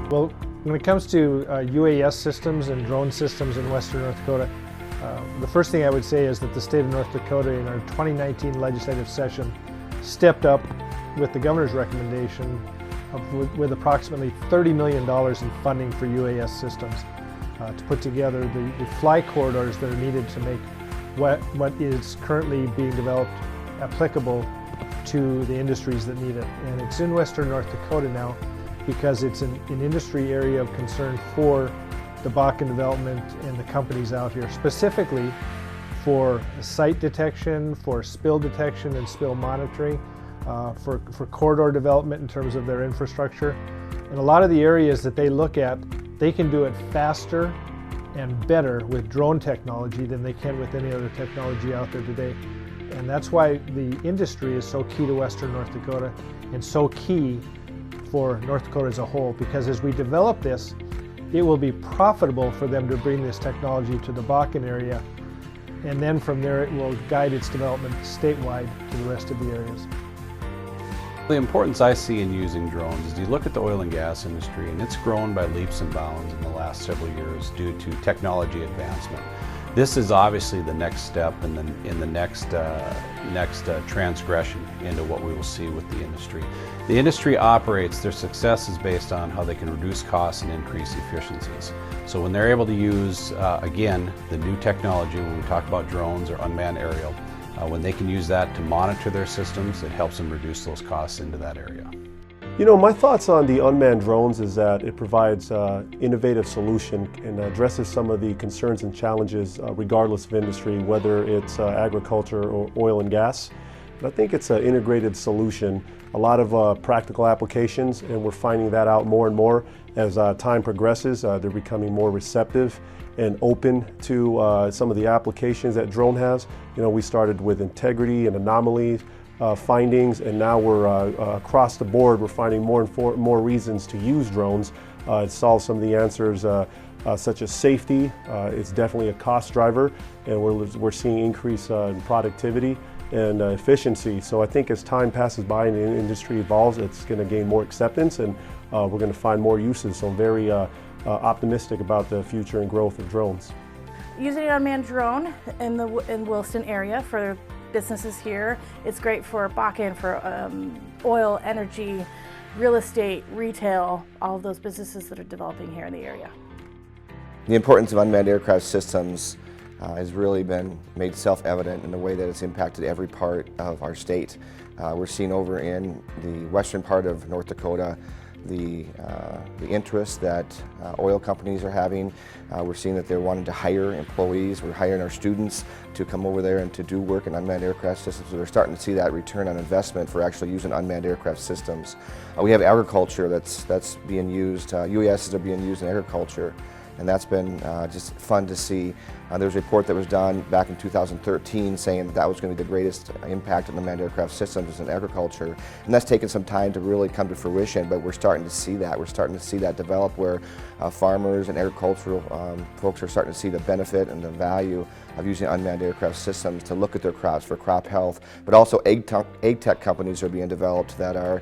Well, when it comes to UAS systems and drone systems in western North Dakota, the first thing I would say is that the state of North Dakota in our 2019 legislative session stepped up with the governor's recommendation with approximately $30 million in funding for UAS systems to put together the fly corridors that are needed to make what is currently being developed applicable to the industries that need it. And it's in western North Dakota now because it's an industry area of concern for the Bakken development and the companies out here, specifically for site detection, for spill detection and spill monitoring, for corridor development in terms of their infrastructure. And a lot of the areas that they look at, they can do it faster and better with drone technology than they can with any other technology out there today. And that's why the industry is so key to western North Dakota and so key for North Dakota as a whole, because as we develop this, it will be profitable for them to bring this technology to the Bakken area, and then from there it will guide its development statewide to the rest of the areas. The importance I see in using drones is you look at the oil and gas industry, and it's grown by leaps and bounds in the last several years due to technology advancement. This is obviously the next step in the next transgression into what we will see with the industry. The industry operates, their success is based on how they can reduce costs and increase efficiencies. So when they're able to use, again, the new technology, when we talk about drones or unmanned aerial, when they can use that to monitor their systems, it helps them reduce those costs into that area. You know, my thoughts on the unmanned drones is that it provides an innovative solution and addresses some of the concerns and challenges regardless of industry, whether it's agriculture or oil and gas. And I think it's an integrated solution, a lot of practical applications, and we're finding that out more and more as time progresses. They're becoming more receptive and open to some of the applications that drone has. You know, we started with integrity and anomalies findings, and now we're across the board. We're finding more and more reasons to use drones to solve some of the answers, such as safety. It's definitely a cost driver, and we're seeing increase in productivity and efficiency. So I think as time passes by and the industry evolves, it's going to gain more acceptance, and we're going to find more uses. So I'm very optimistic about the future and growth of drones. Using an unmanned drone in the Williston area for businesses here, it's great for Bakken, for oil, energy, real estate, retail, all of those businesses that are developing here in the area. The importance of unmanned aircraft systems has really been made self-evident in the way that it's impacted every part of our state. We're seeing over in the western part of North Dakota the interest that oil companies are having. We're seeing that they're wanting to hire employees. We're hiring our students to come over there and to do work in unmanned aircraft systems. So we're starting to see that return on investment for actually using unmanned aircraft systems. We have agriculture that's being used. UASs are being used in agriculture, and that's been just fun to see. There was a report that was done back in 2013 saying that was going to be the greatest impact on unmanned aircraft systems in agriculture, and that's taken some time to really come to fruition, but we're starting to see that. We're starting to see that develop where farmers and agricultural folks are starting to see the benefit and the value of using unmanned aircraft systems to look at their crops for crop health, but also egg tech companies are being developed that are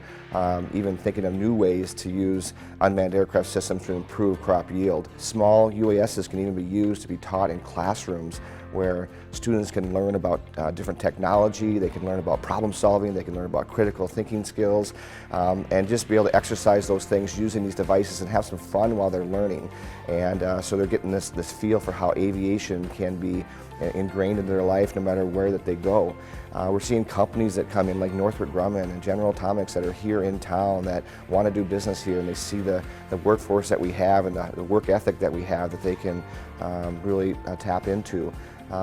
even thinking of new ways to use unmanned aircraft systems to improve crop yield. Small UASs can even be used to be taught in classrooms where students can learn about different technology, they can learn about problem solving, they can learn about critical thinking skills, and just be able to exercise those things using these devices and have some fun while they're learning. And so they're getting this feel for how aviation can be ingrained in their life no matter where that they go. We're seeing companies that come in like Northrop Grumman and General Atomics that are here in town that want to do business here, and they see the workforce that we have and the work ethic that we have that they can really tap into.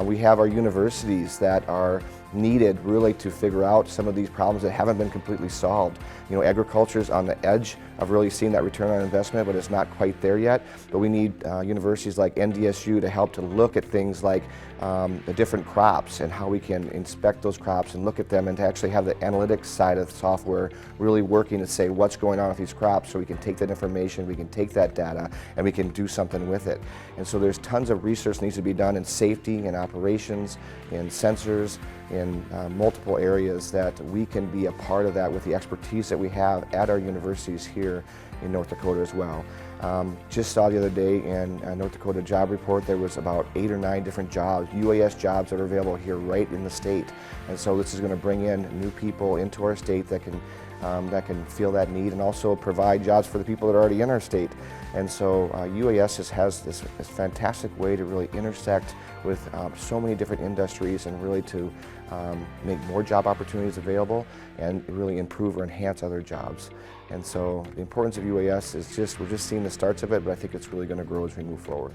We have our universities that are needed really to figure out some of these problems that haven't been completely solved. You know, agriculture is on the edge of really seeing that return on investment, but it's not quite there yet. But we need universities like NDSU to help to look at things like the different crops and how we can inspect those crops and look at them, and to actually have the analytics side of the software really working to say what's going on with these crops, so we can take that information, we can take that data, and we can do something with it. And so there's tons of research that needs to be done in safety and operations, in sensors, in in multiple areas that we can be a part of that with the expertise that we have at our universities here in North Dakota as well. Just saw the other day in North Dakota Job Report there was about 8 or 9 different jobs, UAS jobs that are available here right in the state. And so this is going to bring in new people into our state that can feel that need and also provide jobs for the people that are already in our state. And so UAS has this fantastic way to really intersect with so many different industries and really to make more job opportunities available and really improve or enhance other jobs. And so the importance of UAS is we're just seeing the starts of it, but I think it's really going to grow as we move forward.